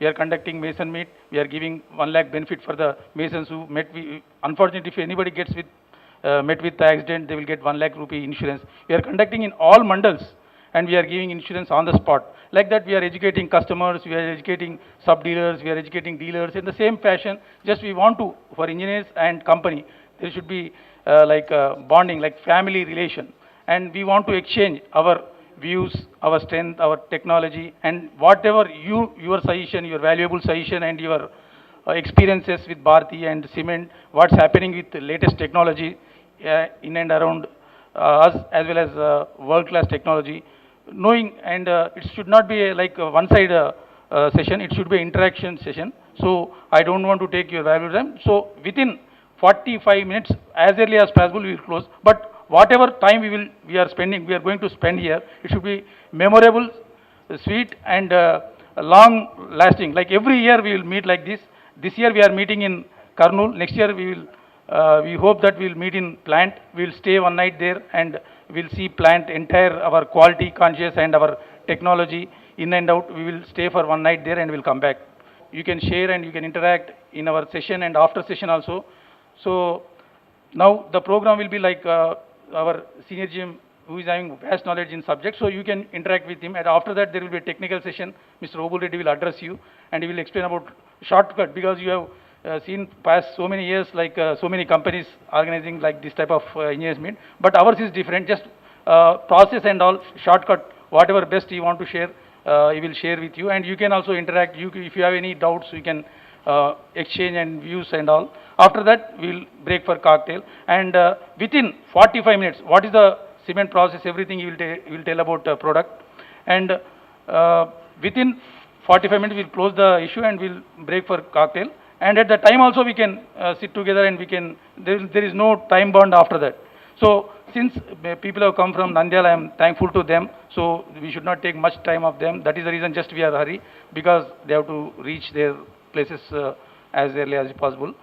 We are conducting Mason meet. We are giving 1 lakh benefit for the Masons who met. Unfortunately, if anybody gets with met with the accident, they will get 1 lakh rupee insurance. We are conducting in all mandals, and we are giving insurance on the spot. Like that, we are educating customers, we are educating sub-dealers, we are educating dealers in the same fashion. Just we want to, for engineers and company, there should be bonding, like family relation. And we want to exchange our views, our strength, our technology, and whatever your suggestion, your valuable suggestion, and your experiences with Bharti and cement, what's happening with the latest technology in and around us, as well as world-class technology. Knowing, and it should not be a one-side session, it should be an interaction session. So I don't want to take your valuable time. So within 45 minutes, as early as possible, we will close. But whatever time we are going to spend here, it should be memorable, sweet, and long lasting. Like every year we will meet like this. This year we are meeting in Kurnool. Next year we hope that we will meet in plant. We will stay one night there and we will see plant entire, our quality conscious and our technology in and out. We will stay for one night there and we will come back. You can share and you can interact in our session and after session also. So now the program will be like our senior GM who is having vast knowledge in subject, so you can interact with him. And after that, there will be a technical session. Mr. Obul Reddy will address you, and he will explain about shortcut, because you have seen past so many years, so many companies organizing like this type of engineers meet. But ours is different, just process and all, shortcut, whatever best you want to share, he will share with you. And you can also interact. If you have any doubts, you can exchange and views and all. After that, we will break for cocktail. And within 45 minutes, what is the cement process, everything he will tell about product. And within 45 minutes, we'll close the issue and we'll break for cocktail. And at the time also, we can sit together and we can, there is no time bound after that. So since people have come from Nandyal, I am thankful to them. So we should not take much time of them. That is the reason just we are hurry, because they have to reach their places as early as possible.